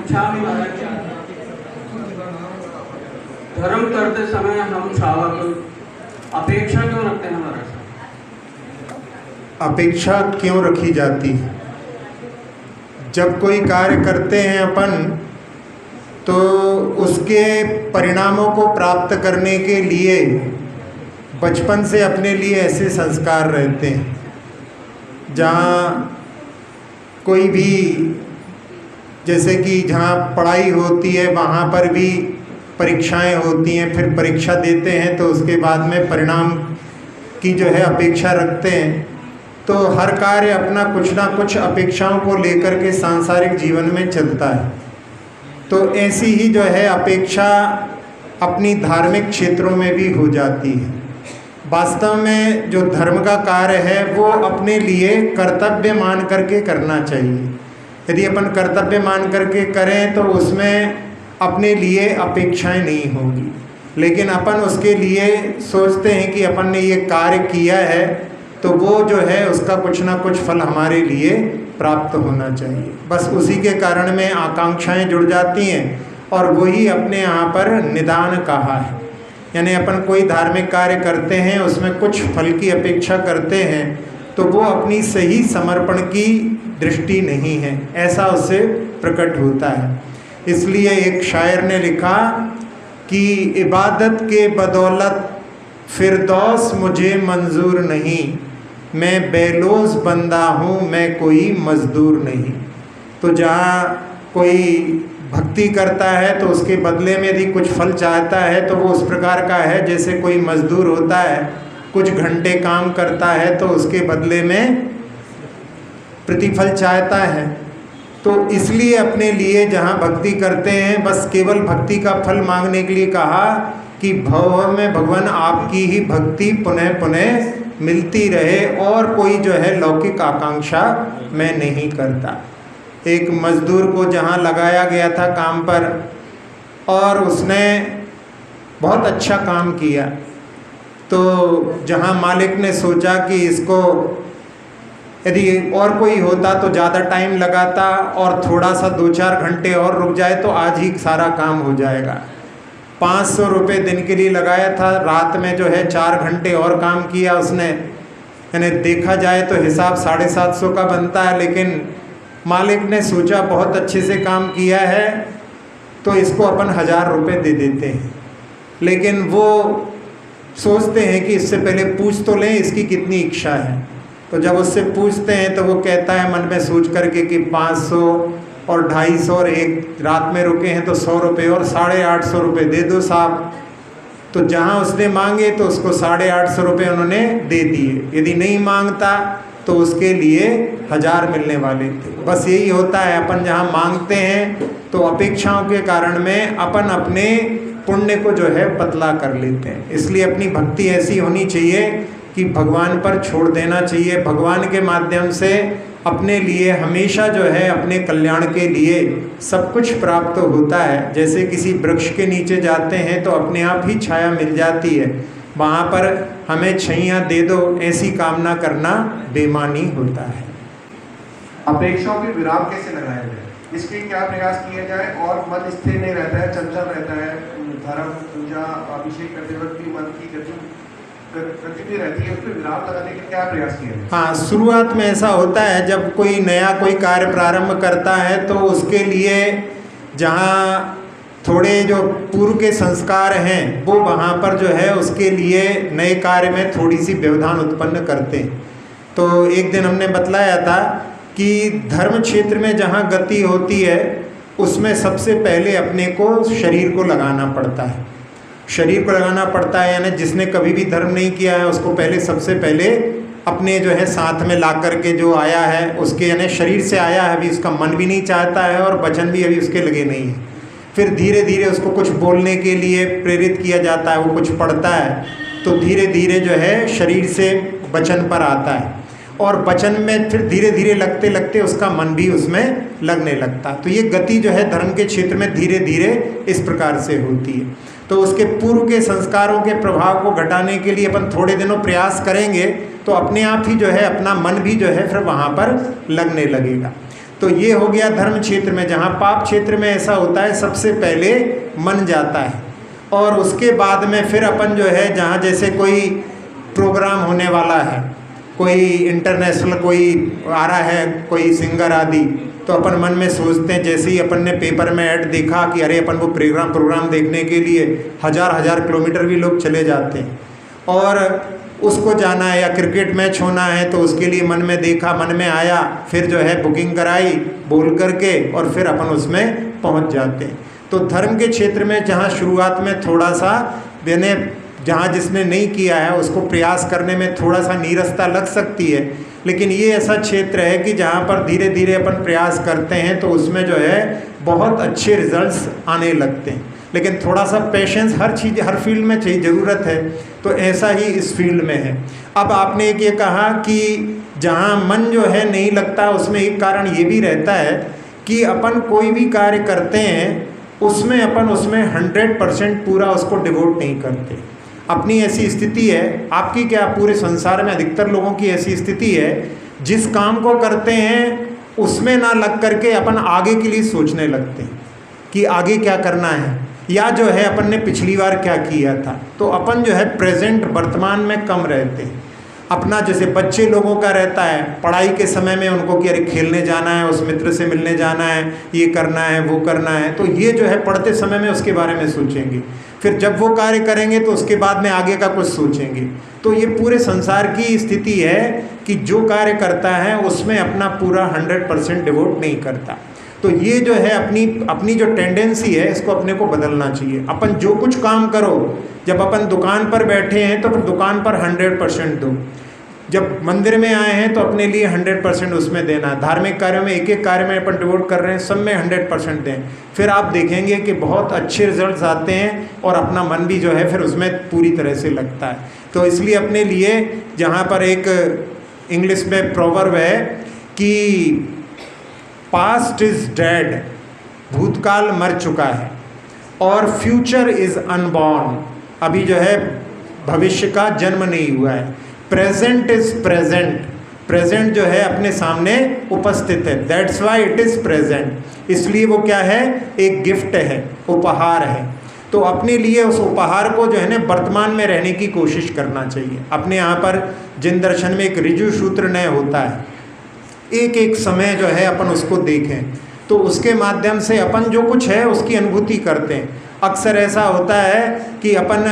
पूछा महाराज, धर्म करते समय हम सावक अपेक्षा क्यों रखते हैं महाराज? अपेक्षा क्यों रखी जाती है? जब कोई कार्य करते हैं अपन, तो उसके परिणामों को प्राप्त करने के लिए बचपन से अपने लिए ऐसे संस्कार रहते हैं। जहाँ कोई भी, जैसे कि जहाँ पढ़ाई होती है वहाँ पर भी परीक्षाएं होती हैं, फिर परीक्षा देते हैं तो उसके बाद में परिणाम की जो है अपेक्षा रखते हैं। तो हर कार्य अपना कुछ ना कुछ अपेक्षाओं को लेकर के सांसारिक जीवन में चलता है। तो ऐसी ही जो है अपेक्षा अपनी धार्मिक क्षेत्रों में भी हो जाती है। वास्तव में जो धर्म का कार्य है वो अपने लिए कर्तव्य मान करके करना चाहिए। यदि अपन कर्तव्य मान करके करें तो उसमें अपने लिए अपेक्षाएं नहीं होगी, लेकिन अपन उसके लिए सोचते हैं कि अपन ने ये कार्य किया है तो वो जो है उसका कुछ ना कुछ फल हमारे लिए प्राप्त होना चाहिए। बस उसी के कारण में आकांक्षाएं जुड़ जाती हैं, और वही अपने यहाँ पर निदान कहा है। यानी अपन कोई धार्मिक कार्य करते हैं, उसमें कुछ फल की अपेक्षा करते हैं, तो वो अपनी सही समर्पण की दृष्टि नहीं है, ऐसा उससे प्रकट होता है। इसलिए एक शायर ने लिखा कि इबादत के बदौलत फिरदौस मुझे मंजूर नहीं, मैं बेलोस बंदा हूँ, मैं कोई मजदूर नहीं। तो जहाँ कोई भक्ति करता है तो उसके बदले में यदि कुछ फल चाहता है तो वो उस प्रकार का है जैसे कोई मजदूर होता है, कुछ घंटे काम करता है तो उसके बदले में प्रतिफल चाहता है। तो इसलिए अपने लिए जहाँ भक्ति करते हैं, बस केवल भक्ति का फल मांगने के लिए कहा कि भव में भगवान आपकी ही भक्ति पुनः पुनः मिलती रहे, और कोई जो है लौकिक आकांक्षा मैं नहीं करता। एक मजदूर को जहाँ लगाया गया था काम पर, और उसने बहुत अच्छा काम किया, तो जहाँ मालिक ने सोचा कि इसको यदि और कोई होता तो ज़्यादा टाइम लगाता और थोड़ा सा 2-4 घंटे और रुक जाए तो आज ही सारा काम हो जाएगा। 500 रुपये दिन के लिए लगाया था, रात में जो है 4 घंटे और काम किया उसने। यानी देखा जाए तो हिसाब 750 का बनता है, लेकिन मालिक ने सोचा बहुत अच्छे से काम किया है तो इसको अपन 1000 रुपये दे देते हैं। लेकिन वो सोचते हैं कि इससे पहले पूछ तो लें इसकी कितनी इच्छा है। तो जब उससे पूछते हैं तो वो कहता है मन में सोच करके कि 500 और 250 और एक रात में रुके हैं तो 100 रुपये और 850 रुपये दे दो साहब। तो जहाँ उसने मांगे तो उसको 850 रुपये उन्होंने दे दिए। यदि नहीं मांगता तो उसके लिए 1000 मिलने वाले थे। बस यही होता है, अपन जहाँ मांगते हैं तो अपेक्षाओं के कारण में अपन अपने पुण्य को जो है पतला कर लेते हैं। इसलिए अपनी भक्ति ऐसी होनी चाहिए कि भगवान पर छोड़ देना चाहिए। भगवान के माध्यम से अपने लिए हमेशा जो है अपने कल्याण के लिए सब कुछ प्राप्त होता है। जैसे किसी वृक्ष के नीचे जाते हैं तो अपने आप ही छाया मिल जाती है, वहाँ पर हमें छैया दे दो ऐसी कामना करना बेईमानी होता है। अपेक्षाओं के विराम कैसे लगाया जाए, इसके क्या प्रयास किया जाए और मन स्थिर नहीं रहता है, चंचल रहता है, धर्म पूजा अभिषेक करते वक्त भी मन की गति भी रहती है, उसमें विराम लगाने के क्या प्रयास किया जाए? हाँ, शुरुआत में ऐसा होता है जब कोई नया कोई कार्य प्रारंभ करता है तो उसके लिए जहाँ थोड़े जो पूर्व के संस्कार हैं वो वहाँ पर जो है उसके लिए नए कार्य में थोड़ी सी व्यवधान उत्पन्न करते हैं। तो एक दिन हमने बतलाया था कि धर्म क्षेत्र में जहाँ गति होती है उसमें सबसे पहले अपने को शरीर को लगाना पड़ता है। शरीर को लगाना पड़ता है, यानी जिसने कभी भी धर्म नहीं किया है उसको पहले सबसे पहले अपने जो है साथ में ला कर के जो आया है उसके, यानी शरीर से आया है, अभी उसका मन भी नहीं चाहता है और वचन भी अभी उसके लगे नहीं है। फिर धीरे धीरे उसको कुछ बोलने के लिए प्रेरित किया जाता है, वो कुछ पढ़ता है तो धीरे धीरे जो है शरीर से वचन पर आता है, और वचन में फिर धीरे धीरे लगते लगते उसका मन भी उसमें लगने लगता है। तो ये गति जो है धर्म के क्षेत्र में धीरे धीरे इस प्रकार से होती है। तो उसके पूर्व के संस्कारों के प्रभाव को घटाने के लिए अपन थोड़े दिनों प्रयास करेंगे तो अपने आप ही जो है अपना मन भी जो है फिर वहाँ पर लगने लगेगा। तो ये हो गया धर्म क्षेत्र में। जहाँ पाप क्षेत्र में ऐसा होता है, सबसे पहले मन जाता है और उसके बाद में फिर अपन जो है, जहाँ जैसे कोई प्रोग्राम होने वाला है, कोई इंटरनेशनल कोई आ रहा है, कोई सिंगर आदि, तो अपन मन में सोचते हैं, जैसे ही अपन ने पेपर में ऐड देखा कि अरे अपन वो प्रोग्राम देखने के लिए हज़ार किलोमीटर भी लोग चले जाते हैं और उसको जाना है, या क्रिकेट मैच होना है तो उसके लिए मन में देखा, मन में आया, फिर जो है बुकिंग कराई बोल करके और फिर अपन उसमें पहुंच जाते हैं। तो धर्म के क्षेत्र में जहां शुरुआत में थोड़ा सा मैंने, जहां जिसने नहीं किया है उसको प्रयास करने में थोड़ा सा नीरसता लग सकती है, लेकिन ये ऐसा क्षेत्र है कि जहाँ पर धीरे धीरे अपन प्रयास करते हैं तो उसमें जो है बहुत अच्छे रिजल्ट्स आने लगते हैं। लेकिन थोड़ा सा पेशेंस हर चीज़, हर फील्ड में चाहिए, ज़रूरत है। तो ऐसा ही इस फील्ड में है। अब आपने एक ये कहा कि जहाँ मन जो है नहीं लगता, उसमें एक कारण ये भी रहता है कि अपन कोई भी कार्य करते हैं उसमें अपन उसमें 100% पूरा उसको डिवोट नहीं करते। अपनी ऐसी स्थिति है, आपकी क्या, पूरे संसार में अधिकतर लोगों की ऐसी स्थिति है, जिस काम को करते हैं उसमें ना लग करके अपन आगे के लिए सोचने लगते हैं कि आगे क्या करना है, या जो है अपन ने पिछली बार क्या किया था। तो अपन जो है प्रेजेंट, वर्तमान में कम रहते हैं। अपना जैसे बच्चे लोगों का रहता है, पढ़ाई के समय में उनको कि अरे खेलने जाना है, उस मित्र से मिलने जाना है, ये करना है, वो करना है, तो ये जो है पढ़ते समय में उसके बारे में सोचेंगे। फिर जब वो कार्य करेंगे तो उसके बाद में आगे का कुछ सोचेंगे। तो ये पूरे संसार की स्थिति है कि जो कार्य करता है उसमें अपना पूरा 100% डिवोट नहीं करता। तो ये जो है अपनी जो टेंडेंसी है, इसको अपने को बदलना चाहिए। अपन जो कुछ काम करो, जब अपन दुकान पर बैठे हैं तो फिर दुकान पर 100% दो, जब मंदिर में आए हैं तो अपने लिए 100% उसमें देना, धार्मिक कार्यों में एक कार्य में अपन डिवोट कर रहे हैं, सब में 100% दें। फिर आप देखेंगे कि बहुत अच्छे रिजल्ट्स आते हैं और अपना मन भी जो है फिर उसमें पूरी तरह से लगता है। तो इसलिए अपने लिए, जहाँ पर एक इंग्लिश में प्रोवर्ब है कि पास्ट इज़ डेड, भूतकाल मर चुका है, और फ्यूचर इज़ अनबॉर्न, अभी जो है भविष्य का जन्म नहीं हुआ है। प्रेजेंट इज़ प्रेजेंट, प्रेजेंट जो है अपने सामने उपस्थित है, that's why it is present. इसलिए वो क्या है, एक गिफ्ट है, उपहार है। तो अपने लिए उस उपहार को जो है ना वर्तमान में रहने की कोशिश करना चाहिए। अपने यहाँ पर जिन दर्शन में एक ऋजु सूत्र नय होता है, एक एक समय जो है अपन उसको देखें तो उसके माध्यम से अपन जो कुछ है उसकी अनुभूति करते हैं। अक्सर ऐसा होता है कि अपन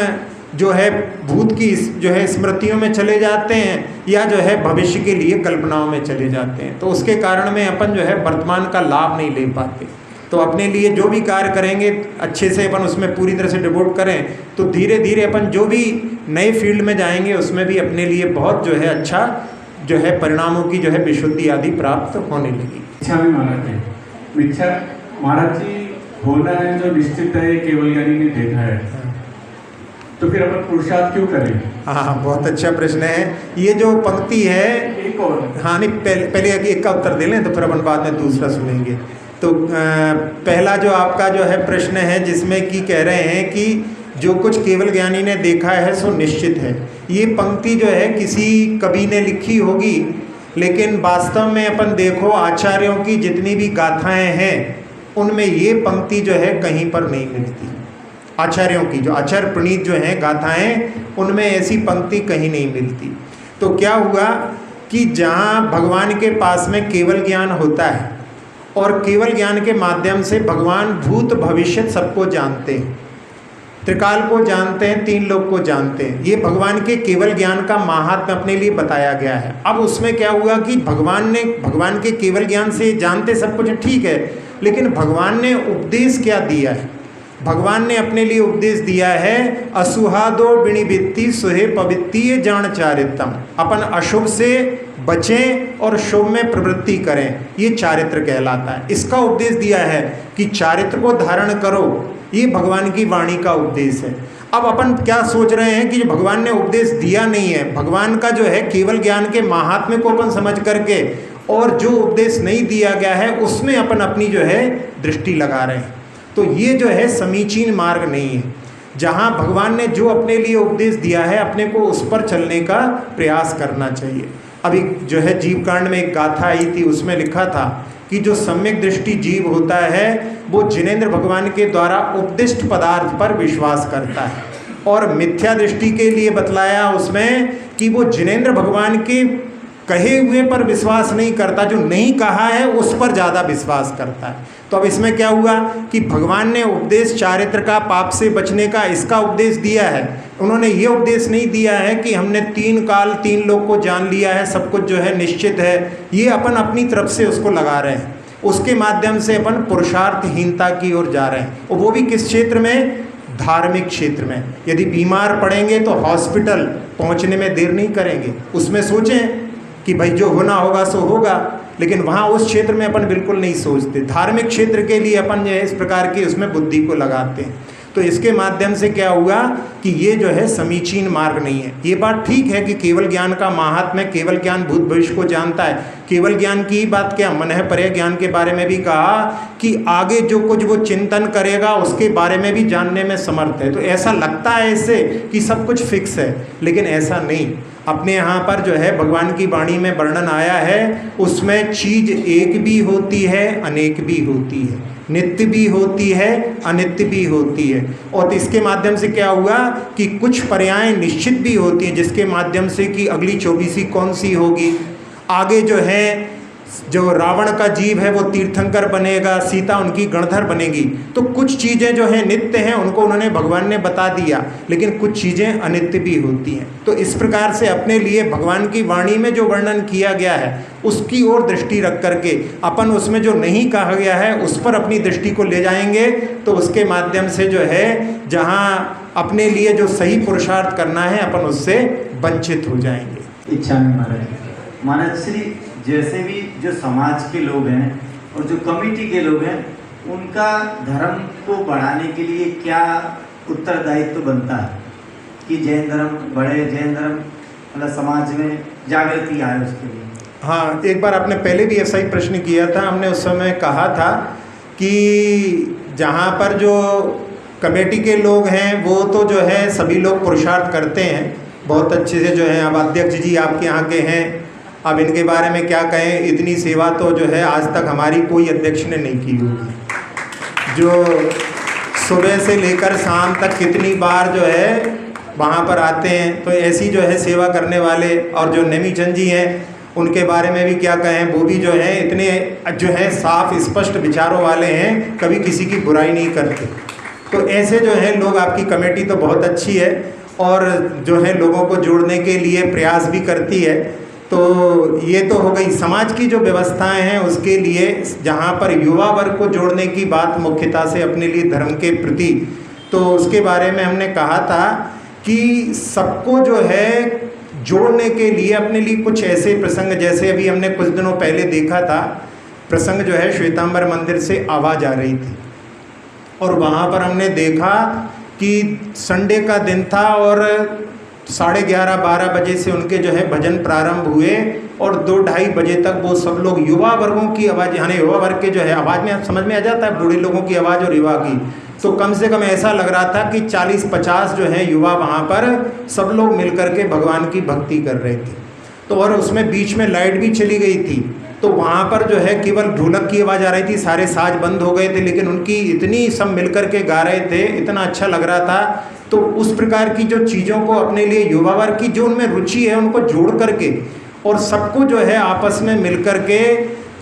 जो है भूत की जो है स्मृतियों में चले जाते हैं, या जो है भविष्य के लिए कल्पनाओं में चले जाते हैं। तो उसके कारण में अपन जो है वर्तमान का लाभ नहीं ले पाते। तो अपने लिए जो भी कार्य करेंगे अच्छे से अपन उसमें पूरी तरह से डिवोट करें, तो धीरे धीरे अपन जो भी नए फील्ड में जाएंगे उसमें भी अपने लिए बहुत जो है अच्छा जो है परिणामों की जो है विशुद्धि आदि प्राप्त होने लगी। इच्छा में महाराज है, इच्छा महाराज जी होना है जो निश्चित है, केवल ज्ञानी ने देखा है, तो फिर अपन पुरुषार्थ क्यों करें? हाँ, बहुत अच्छा प्रश्न है। ये जो पंक्ति है, एक और हाँ नहीं, पहले एक का उत्तर दे लें तो फिर अपन बाद में दूसरा सुनेंगे। तो पहला जो आपका जो है प्रश्न है, जिसमें कि कह रहे हैं कि जो कुछ केवल ज्ञानी ने देखा है सो निश्चित है। ये पंक्ति जो है किसी कवि ने लिखी होगी, लेकिन वास्तव में अपन देखो आचार्यों की जितनी भी गाथाएं हैं उनमें ये पंक्ति जो है कहीं पर नहीं मिलती। आचार्यों की जो आचार्य प्रणीत जो हैं गाथाएं, उनमें ऐसी पंक्ति कहीं नहीं मिलती। तो क्या हुआ कि जहाँ भगवान के पास में केवल ज्ञान होता है और केवल ज्ञान के माध्यम से भगवान भूत भविष्य सबको जानते हैं, त्रिकाल को जानते हैं, तीन लोक को जानते हैं। ये भगवान के केवल ज्ञान का महात्म्य अपने लिए बताया गया है। अब उसमें क्या हुआ कि भगवान के केवल ज्ञान से जानते सब कुछ ठीक है, लेकिन भगवान ने उपदेश क्या दिया है? भगवान ने अपने लिए उपदेश दिया है, असुहादो विनिवित्ति सुहे पवित्तीय जान चारित्रम, अपन अशुभ से बचें और शुभ में प्रवृत्ति करें, ये चारित्र कहलाता है। इसका उपदेश दिया है कि चारित्र को धारण करो, ये भगवान की वाणी का उपदेश है। अब अपन क्या सोच रहे हैं कि भगवान ने उपदेश दिया नहीं है, भगवान का जो है केवल ज्ञान के महात्म्य को अपन समझ करके और जो उपदेश नहीं दिया गया है उसमें अपन अपनी जो है दृष्टि लगा रहे हैं। तो ये जो है समीचीन मार्ग नहीं है। जहाँ भगवान ने जो अपने लिए उपदेश दिया है अपने को उस पर चलने का प्रयास करना चाहिए। अभी जो है जीव कांड में एक गाथा आई थी, उसमें लिखा था कि जो सम्यक दृष्टि जीव होता है वो जिनेंद्र भगवान के द्वारा उपदिष्ट पदार्थ पर विश्वास करता है, और मिथ्या दृष्टि के लिए बतलाया उसमें कि वो जिनेंद्र भगवान के कहे हुए पर विश्वास नहीं करता, जो नहीं कहा है उस पर ज़्यादा विश्वास करता है। तो अब इसमें क्या हुआ कि भगवान ने उपदेश चारित्र का, पाप से बचने का, इसका उपदेश दिया है। उन्होंने ये उपदेश नहीं दिया है कि हमने 3 काल 3 लोग को जान लिया है, सब कुछ जो है निश्चित है। ये अपन अपनी तरफ से उसको लगा रहे हैं, उसके माध्यम से अपन पुरुषार्थहीनता की ओर जा रहे हैं, और वो भी किस क्षेत्र में? धार्मिक क्षेत्र में। यदि बीमार पड़ेंगे तो हॉस्पिटल पहुंचने में देर नहीं करेंगे, उसमें सोचें कि भाई जो होना होगा सो होगा, लेकिन वहाँ उस क्षेत्र में अपन बिल्कुल नहीं सोचते। धार्मिक क्षेत्र के लिए अपन जो है इस प्रकार की उसमें बुद्धि को लगाते हैं। तो इसके माध्यम से क्या हुआ कि ये जो है समीचीन मार्ग नहीं है। ये बात ठीक है कि केवल ज्ञान का माहात्म्य, केवल ज्ञान भूत भविष्य को जानता है। केवल ज्ञान की ही बात क्या, मनः परे ज्ञान के बारे में भी कहा कि आगे जो कुछ वो चिंतन करेगा उसके बारे में भी जानने में समर्थ है। तो ऐसा लगता है इससे कि सब कुछ फिक्स है, लेकिन ऐसा नहीं। अपने यहाँ पर जो है भगवान की वाणी में वर्णन आया है, उसमें चीज एक भी होती है, अनेक भी होती है, नित्य भी होती है, अनित्य भी होती है। और इसके माध्यम से क्या हुआ कि कुछ पर्याय निश्चित भी होती हैं, जिसके माध्यम से कि अगली 24वीं कौन सी होगी, आगे जो है जो रावण का जीव है वो तीर्थंकर बनेगा, सीता उनकी गणधर बनेगी। तो कुछ चीज़ें जो हैं नित्य हैं, उनको उन्होंने भगवान ने बता दिया, लेकिन कुछ चीज़ें अनित्य भी होती हैं। तो इस प्रकार से अपने लिए भगवान की वाणी में जो वर्णन किया गया है उसकी ओर दृष्टि रख करके अपन उसमें जो नहीं कहा गया है उस पर अपनी दृष्टि को ले जाएंगे, तो उसके माध्यम से जो है जहाँ अपने लिए जो सही पुरुषार्थ करना है अपन उससे वंचित हो जाएंगे। इच्छा में महाराज श्री जैसे भी जो समाज के लोग हैं और जो कमेटी के लोग हैं, उनका धर्म को बढ़ाने के लिए क्या उत्तरदायित्व बनता है कि जैन धर्म बढ़े, जैन धर्म मतलब समाज में जागृति आए उसके लिए? हाँ, एक बार आपने पहले भी ऐसा ही प्रश्न किया था। हमने उस समय कहा था कि जहाँ पर जो कमेटी के लोग हैं वो तो जो है सभी लोग पुरुषार्थ करते हैं बहुत अच्छे से, जो है अब अध्यक्ष जी आपके यहाँ के हैं, अब इनके बारे में क्या कहें, इतनी सेवा तो जो है आज तक हमारी कोई अध्यक्ष ने नहीं की होगी। जो सुबह से लेकर शाम तक कितनी बार जो है वहाँ पर आते हैं, तो ऐसी जो है सेवा करने वाले, और जो नेमीचंद जी हैं उनके बारे में भी क्या कहें, वो भी जो है इतने जो है साफ स्पष्ट विचारों वाले हैं, कभी किसी की बुराई नहीं करते। तो ऐसे जो है लोग, आपकी कमेटी तो बहुत अच्छी है और जो है लोगों को जोड़ने के लिए प्रयास भी करती है। तो ये तो हो गई समाज की जो व्यवस्थाएं हैं उसके लिए, जहाँ पर युवा वर्ग को जोड़ने की बात मुख्यतः से अपने लिए धर्म के प्रति, तो उसके बारे में हमने कहा था कि सबको जो है जोड़ने के लिए अपने लिए कुछ ऐसे प्रसंग, जैसे अभी हमने कुछ दिनों पहले देखा था प्रसंग, जो है श्वेतांबर मंदिर से आवाज़ आ रही थी और वहाँ पर हमने देखा कि संडे का दिन था और 11:30-12 बजे से उनके जो है भजन प्रारंभ हुए और 2-2:30 बजे तक वो सब लोग युवा वर्गों की आवाज़, यानी युवा वर्ग के जो है आवाज़ में समझ में आ जाता है बूढ़े लोगों की आवाज़ और युवा की, तो कम से कम ऐसा लग रहा था कि 40-50 जो है युवा वहाँ पर सब लोग मिल कर के भगवान की भक्ति कर रहे थे। तो और उसमें बीच में लाइट भी चली गई थी, तो वहाँ पर जो है केवल ढोलक की आवाज़ आ रही थी, सारे साज बंद हो गए थे, लेकिन उनकी इतनी सब मिल कर के गा रहे थे, इतना अच्छा लग रहा था। तो उस प्रकार की जो चीज़ों को अपने लिए युवा वर्ग की जो उनमें रुचि है उनको जोड़ करके और सबको जो है आपस में मिल कर के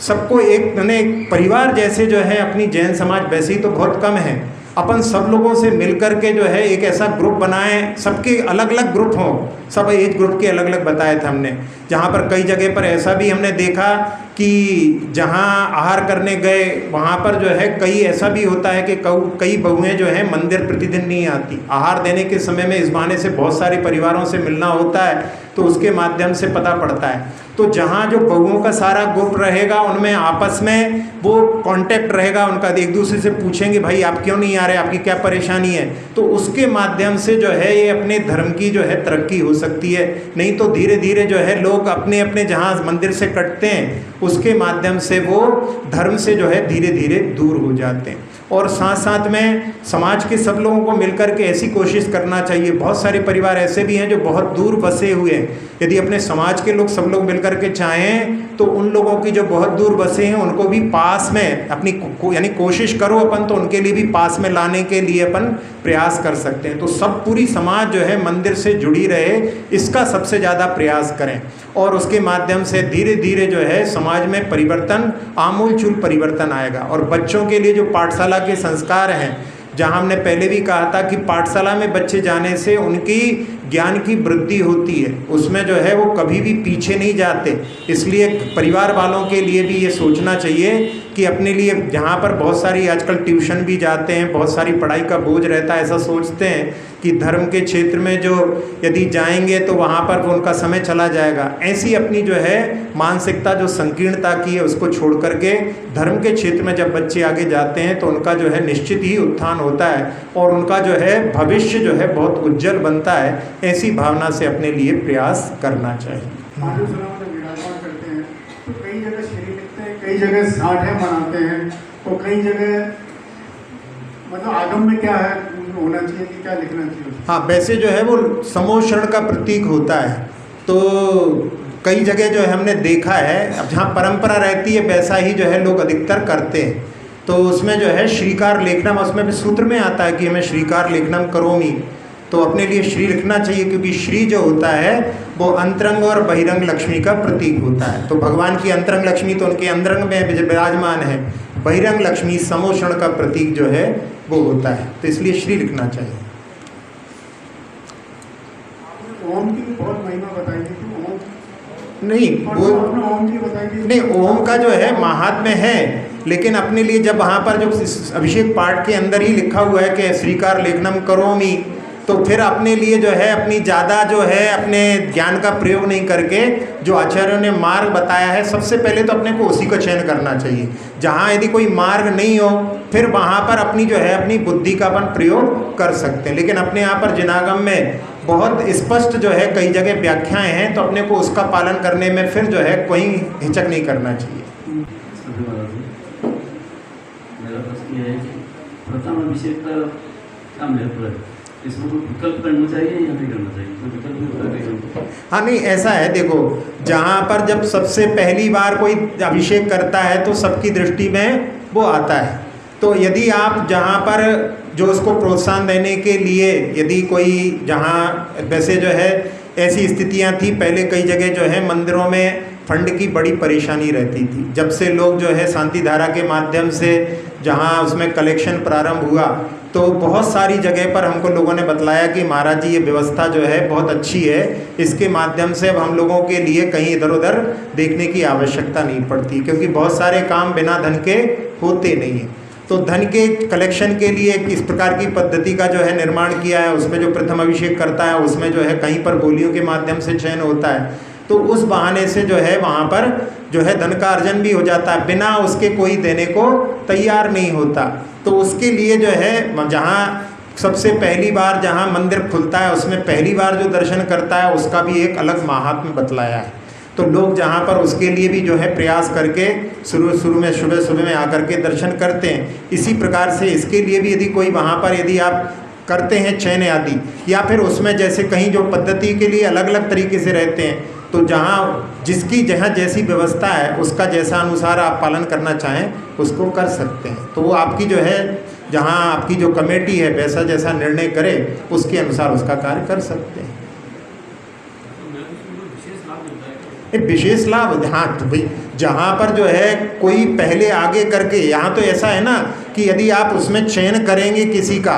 सबको एक मैंने एक परिवार जैसे जो है, अपनी जैन समाज वैसे ही तो बहुत कम है, अपन सब लोगों से मिल कर के जो है एक ऐसा ग्रुप बनाएं, सबके अलग अलग ग्रुप हों, सब एज ग्रुप के अलग अलग बताए थे हमने। जहाँ पर कई जगह पर ऐसा भी हमने देखा कि जहाँ आहार करने गए वहाँ पर जो है कई ऐसा भी होता है कि कई बहुएं जो है मंदिर प्रतिदिन नहीं आती, आहार देने के समय में इस बहाने से बहुत सारे परिवारों से मिलना होता है, तो उसके माध्यम से पता पड़ता है। तो जहाँ जो बहुओं का सारा ग्रुप रहेगा उनमें आपस में वो कांटेक्ट रहेगा उनका, एक दूसरे से पूछेंगे भाई आप क्यों नहीं आ रहे, आपकी क्या परेशानी है, तो उसके माध्यम से जो है ये अपने धर्म की जो है तरक्की हो सकती है। नहीं तो धीरे धीरे जो है लोग अपने अपने जहाँ मंदिर से कटते हैं उसके माध्यम से वो धर्म से जो है धीरे धीरे दूर हो जाते हैं। और साथ साथ में समाज के सब लोगों को मिलकर के ऐसी कोशिश करना चाहिए। बहुत सारे परिवार ऐसे भी हैं जो बहुत दूर बसे हुए हैं, यदि अपने समाज के लोग सब लोग मिलकर के चाहें तो उन लोगों की जो बहुत दूर बसे हैं उनको भी पास में अपनी यानी कोशिश करो अपन तो उनके लिए भी पास में लाने के लिए अपन प्रयास कर सकते हैं। तो सब पूरी समाज जो है मंदिर से जुड़ी रहे, इसका सबसे ज़्यादा प्रयास करें और उसके माध्यम से धीरे धीरे जो है समाज में परिवर्तन, आमूलचूल परिवर्तन आएगा। और बच्चों के लिए जो पाठशाला के संस्कार हैं, जहाँ हमने पहले भी कहा था कि पाठशाला में बच्चे जाने से उनकी ज्ञान की वृद्धि होती है, उसमें जो है वो कभी भी पीछे नहीं जाते। इसलिए परिवार वालों के लिए भी ये सोचना चाहिए कि अपने लिए जहाँ पर बहुत सारी आजकल ट्यूशन भी जाते हैं, बहुत सारी पढ़ाई का बोझ रहता है, ऐसा सोचते हैं कि धर्म के क्षेत्र में जो यदि जाएंगे तो वहाँ पर उनका समय चला जाएगा। ऐसी अपनी जो है मानसिकता जो संकीर्णता की है उसको छोड़ करके धर्म के क्षेत्र में जब बच्चे आगे जाते हैं तो उनका जो है निश्चित ही उत्थान होता है और उनका जो है भविष्य जो है बहुत उज्जवल बनता है। ऐसी भावना से अपने लिए प्रयास करना चाहिए। विराजमान करते हैं तो कई जगह श्री लिखते हैं, कई जगह साठे मनाते हैं, तो कई जगह मतलब आगम में क्या है होना चाहिए कि क्या लिखना चाहिए? हाँ, वैसे जो है वो समोषण का प्रतीक होता है। तो कई जगह जो है हमने देखा है, अब जहाँ परंपरा रहती है वैसा ही जो है लोग अधिकतर करते हैं। तो उसमें जो है श्रीकार लेखनम, उसमें भी सूत्र में आता है कि हमें श्रीकार लेखनम करोमि, तो अपने लिए श्री लिखना चाहिए क्योंकि श्री जो होता है वो अंतरंग और बहिरंग लक्ष्मी का प्रतीक होता है। तो भगवान की अंतरंग लक्ष्मी तो उनके अंतरंग में विराजमान है, बहिरंग लक्ष्मी समोषण का प्रतीक जो है वो होता है, तो इसलिए श्री लिखना चाहिए। ओम की बहुत महिमा बताई थी, तो ओम नहीं वो ओम की बताई थी। नहीं, ओम का जो है महात्म्य है, लेकिन अपने लिए जब वहाँ पर जो अभिषेक पाठ के अंदर ही लिखा हुआ है कि श्रीकार लेखनम करोमि, तो फिर अपने लिए जो है अपनी ज़्यादा जो है अपने ज्ञान का प्रयोग नहीं करके जो आचार्यों ने मार्ग बताया है, सबसे पहले तो अपने को उसी का चयन करना चाहिए। जहाँ यदि कोई मार्ग नहीं हो फिर वहाँ पर अपनी जो है अपनी बुद्धि का अपन प्रयोग कर सकते हैं, लेकिन अपने यहाँ पर जिनागम में बहुत स्पष्ट जो है कई जगह व्याख्याएं हैं, तो अपने को उसका पालन करने में फिर जो है कोई हिचक नहीं करना चाहिए। मेरा प्रश्न ये है कि प्रथम अभिषेक का क्या महत्व है, इसमें कोई विकल्प करना चाहिए या नहीं करना चाहिए? कोई विकल्प? हाँ नहीं, ऐसा है, देखो जहाँ पर जब सबसे पहली बार कोई अभिषेक करता है तो सबकी दृष्टि में वो आता है। तो यदि आप जहाँ पर जो उसको प्रोत्साहन देने के लिए यदि कोई जहाँ वैसे जो है ऐसी स्थितियाँ थी पहले कई जगह जो है मंदिरों में फंड की बड़ी परेशानी रहती थी। जब से लोग जो है शांति धारा के माध्यम से जहाँ उसमें कलेक्शन प्रारंभ हुआ तो बहुत सारी जगह पर हमको लोगों ने बतलाया कि महाराज जी ये व्यवस्था जो है बहुत अच्छी है, इसके माध्यम से अब हम लोगों के लिए कहीं इधर उधर देखने की आवश्यकता नहीं पड़ती, क्योंकि बहुत सारे काम बिना धन के होते नहीं हैं। तो धन के कलेक्शन के लिए इस प्रकार की पद्धति का जो है निर्माण किया है। उसमें जो प्रथम अभिषेक करता है उसमें जो है कहीं पर बोलियों के माध्यम से चयन होता है, तो उस बहाने से जो है वहाँ पर जो है धन का अर्जन भी हो जाता है, बिना उसके कोई देने को तैयार नहीं होता। तो उसके लिए जो है जहाँ सबसे पहली बार जहाँ मंदिर खुलता है उसमें पहली बार जो दर्शन करता है उसका भी एक अलग महात्म्य बतलाया है। तो लोग जहाँ पर उसके लिए भी जो है प्रयास करके शुरू में सुबह में आकर के दर्शन करते हैं। इसी प्रकार से इसके लिए भी यदि कोई वहाँ पर यदि आप करते हैं चयन आदि, या फिर उसमें जैसे कहीं जो पद्धति के लिए अलग अलग तरीके से रहते हैं, तो जहाँ जिसकी जहाँ जैसी व्यवस्था है उसका जैसा अनुसार आप पालन करना चाहें उसको कर सकते हैं। तो वो आपकी जो है जहाँ आपकी जो कमेटी है वैसा जैसा निर्णय करे उसके अनुसार उसका कार्य कर सकते हैं। एक विशेष लाभ, हाँ तो भाई जहाँ पर जो है कोई पहले आगे करके, यहाँ तो ऐसा है ना कि यदि आप उसमें चयन करेंगे किसी का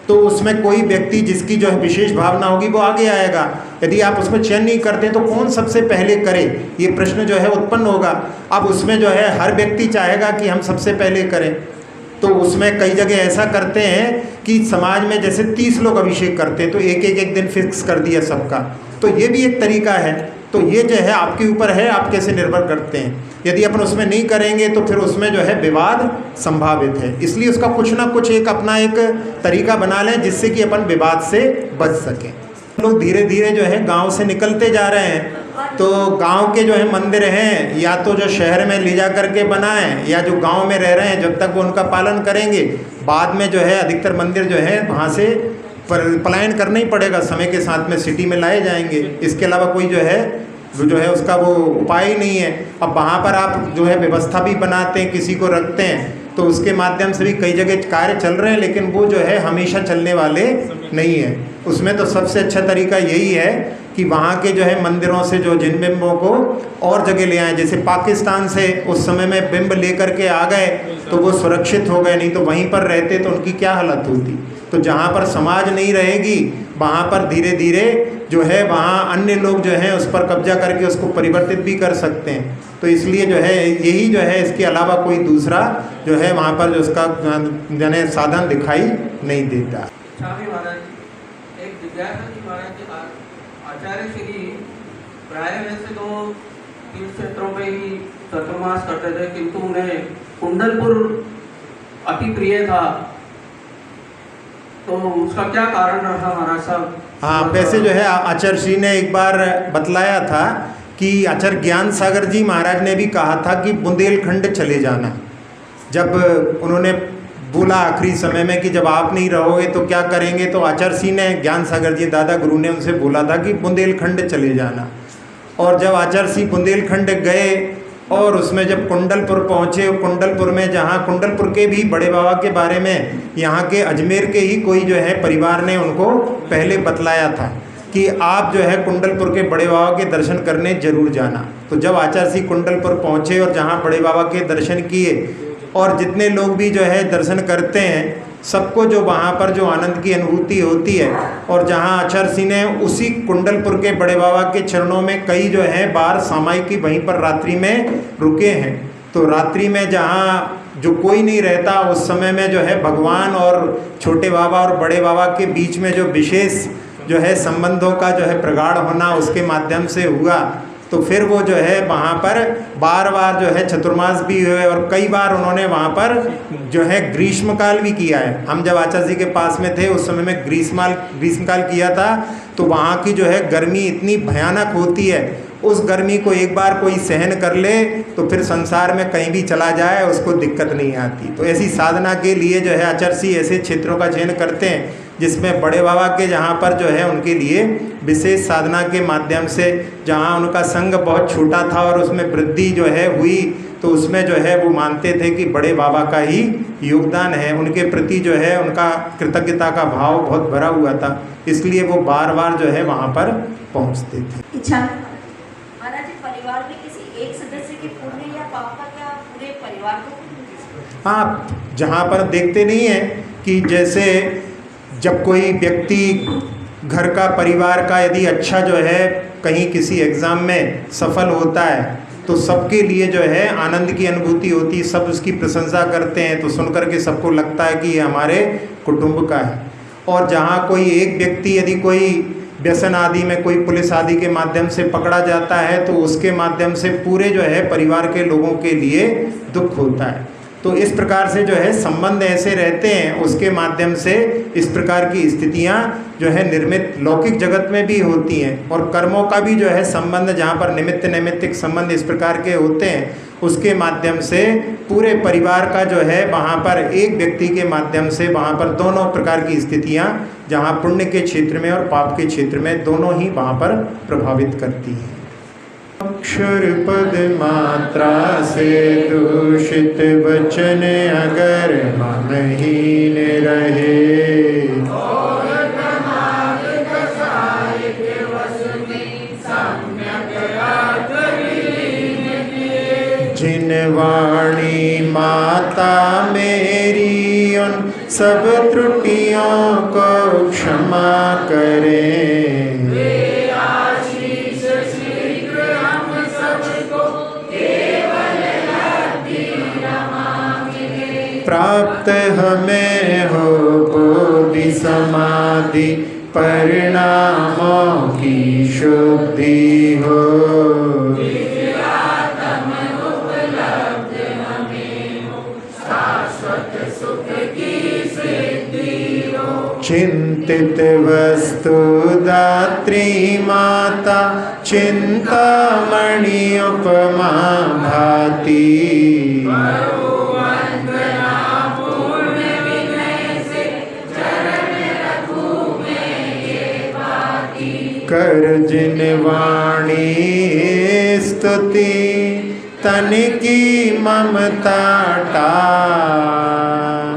तो उसमें कोई व्यक्ति जिसकी जो है विशेष भावना होगी वो आगे आएगा। यदि आप उसमें चयन नहीं करते तो कौन सबसे पहले करे, ये प्रश्न जो है उत्पन्न होगा। अब उसमें जो है हर व्यक्ति चाहेगा कि हम सबसे पहले करें, तो उसमें कई जगह ऐसा करते हैं कि समाज में जैसे 30 लोग अभिषेक करते हैं तो एक दिन फिक्स कर दिया सबका, तो ये भी एक तरीका है। तो ये जो है आपके ऊपर है, आप कैसे निर्भर करते हैं। यदि अपन उसमें नहीं करेंगे तो फिर उसमें जो है विवाद संभावित है, इसलिए उसका कुछ ना कुछ एक अपना एक तरीका बना लें जिससे कि अपन विवाद से बच सकें। लोग धीरे धीरे जो है गांव से निकलते जा रहे हैं, तो गांव के जो है मंदिर हैं या तो जो शहर में ले जा करके बनाएं, या जो गांव में रह रहे हैं जब तक वो उनका पालन करेंगे, बाद में जो है अधिकतर मंदिर जो है वहाँ से पलायन करना ही पड़ेगा, समय के साथ में सिटी में लाए जाएंगे। इसके अलावा कोई जो है जो है उसका वो उपाय ही नहीं है। अब वहाँ पर आप जो है व्यवस्था भी बनाते हैं, किसी को रखते हैं, तो उसके माध्यम से भी कई जगह कार्य चल रहे हैं, लेकिन वो जो है हमेशा चलने वाले नहीं है। उसमें तो सबसे अच्छा तरीका यही है कि वहाँ के जो है मंदिरों से जो जिन बिंबों को और जगह ले आए। जैसे पाकिस्तान से उस समय में बिंब लेकर के आ गए तो वो सुरक्षित हो गए, नहीं तो वहीं पर रहते तो उनकी क्या हालत होती। तो जहाँ पर समाज नहीं रहेगी वहाँ पर धीरे धीरे जो है वहाँ अन्य लोग जो हैं उस पर कब्जा करके उसको परिवर्तित भी कर सकते हैं। तो इसलिए जो है यही जो है, इसके अलावा कोई दूसरा जो है वहाँ पर जो उसका जने साधन दिखाई नहीं देता। स्वामी महाराज, एक जिज्ञासा थी महाराज जी, आचार्य श्री प्राय वैसे तो तीर्थ क्षेत्रों में ही चतुर्मास करते थे, किंतु उन्हें कुंडलपुर अति प्रिय था, तो उसका क्या कारण रहा महाराज साहब? हाँ, वैसे जो है आचार्य श्री ने एक बार बतलाया था कि आचार्य ज्ञान सागर जी महाराज ने भी कहा था कि बुंदेलखंड चले जाना। जब उन्होंने बोला आखिरी समय में कि जब आप नहीं रहोगे तो क्या करेंगे, तो आचार्य श्री ने, ज्ञान सागर जी दादा गुरु ने उनसे बोला था कि बुंदेलखंड चले जाना। और जब आचार्य श्री बुंदेलखंड गए और उसमें जब कुंडलपुर पहुँचे, कुंडलपुर में जहाँ कुंडलपुर के भी बड़े बाबा के बारे में यहाँ के अजमेर के ही कोई जो है परिवार ने उनको पहले बतलाया था कि आप जो है कुंडलपुर के बड़े बाबा के दर्शन करने जरूर जाना। तो जब आचार्य श्री कुंडलपुर पहुँचे और जहाँ बड़े बाबा के दर्शन किए, और जितने लोग भी जो है दर्शन करते हैं सबको जो वहाँ पर जो आनंद की अनुभूति होती है, और जहाँ आचार्य श्री ने उसी कुंडलपुर के बड़े बाबा के चरणों में कई जो है बार सामायिक वहीं पर रात्रि में रुके हैं। तो रात्रि में जहाँ जो कोई नहीं रहता उस समय में जो है भगवान और छोटे बाबा और बड़े बाबा के बीच में जो विशेष जो है संबंधों का जो है प्रगाढ़ होना उसके माध्यम से हुआ। तो फिर वो जो है वहाँ पर बार बार जो है चतुर्मास भी हुए, और कई बार उन्होंने वहाँ पर जो है ग्रीष्मकाल भी किया है। हम जब आचार्य जी के पास में थे उस समय में ग्रीष्मकाल किया था, तो वहाँ की जो है गर्मी इतनी भयानक होती है, उस गर्मी को एक बार कोई सहन कर ले तो फिर संसार में कहीं भी चला जाए उसको दिक्कत नहीं आती। तो ऐसी साधना के लिए जो है आचार्य श्री ऐसे क्षेत्रों का चयन करते हैं जिसमें बड़े बाबा के जहाँ पर जो है उनके लिए विशेष साधना के माध्यम से, जहाँ उनका संग बहुत छोटा था और उसमें वृद्धि जो है हुई, तो उसमें जो है वो मानते थे कि बड़े बाबा का ही योगदान है। उनके प्रति जो है उनका कृतज्ञता का भाव बहुत भरा हुआ था, इसलिए वो बार बार जो है वहाँ पर पहुँचते थे। इच्छा महाराज जी, परिवार में किसी एक सदस्य के पुण्य या पाप का क्या पूरे परिवार को? हाँ, जहाँ पर देखते नहीं है कि जैसे जब कोई व्यक्ति घर का परिवार का यदि अच्छा जो है कहीं किसी एग्ज़ाम में सफल होता है तो सबके लिए जो है आनंद की अनुभूति होती है, सब उसकी प्रशंसा करते हैं, तो सुनकर के सबको लगता है कि ये हमारे कुटुंब का है। और जहाँ कोई एक व्यक्ति यदि कोई व्यसन आदि में कोई पुलिस आदि के माध्यम से पकड़ा जाता है तो उसके माध्यम से पूरे जो है परिवार के लोगों के लिए दुख होता है। तो इस प्रकार से जो है संबंध ऐसे रहते हैं, उसके माध्यम से इस प्रकार की स्थितियां जो है निर्मित लौकिक जगत में भी होती हैं। और कर्मों का भी जो है संबंध, जहाँ पर निमित्त नैमित्तिक संबंध इस प्रकार के होते हैं, उसके माध्यम से पूरे परिवार का जो है वहाँ पर एक व्यक्ति के माध्यम से वहाँ पर दोनों प्रकार की स्थितियाँ, जहाँ पुण्य के क्षेत्र में और पाप के क्षेत्र में, दोनों ही वहाँ पर प्रभावित करती हैं। अक्षर पद मात्रा से दूषित वचन अगर मनहीन रहे, जिन वाणी माता मेरी उन सब त्रुटियों को क्षमा करें। प्राप्त हमें हो बोधि समाधि परिणामों की शुद्धि हो। चिंतित वस्तु दात्री माता चिंतामणि उपमा भाति। कर जिन वाणी स्तुति तन की ममता टार।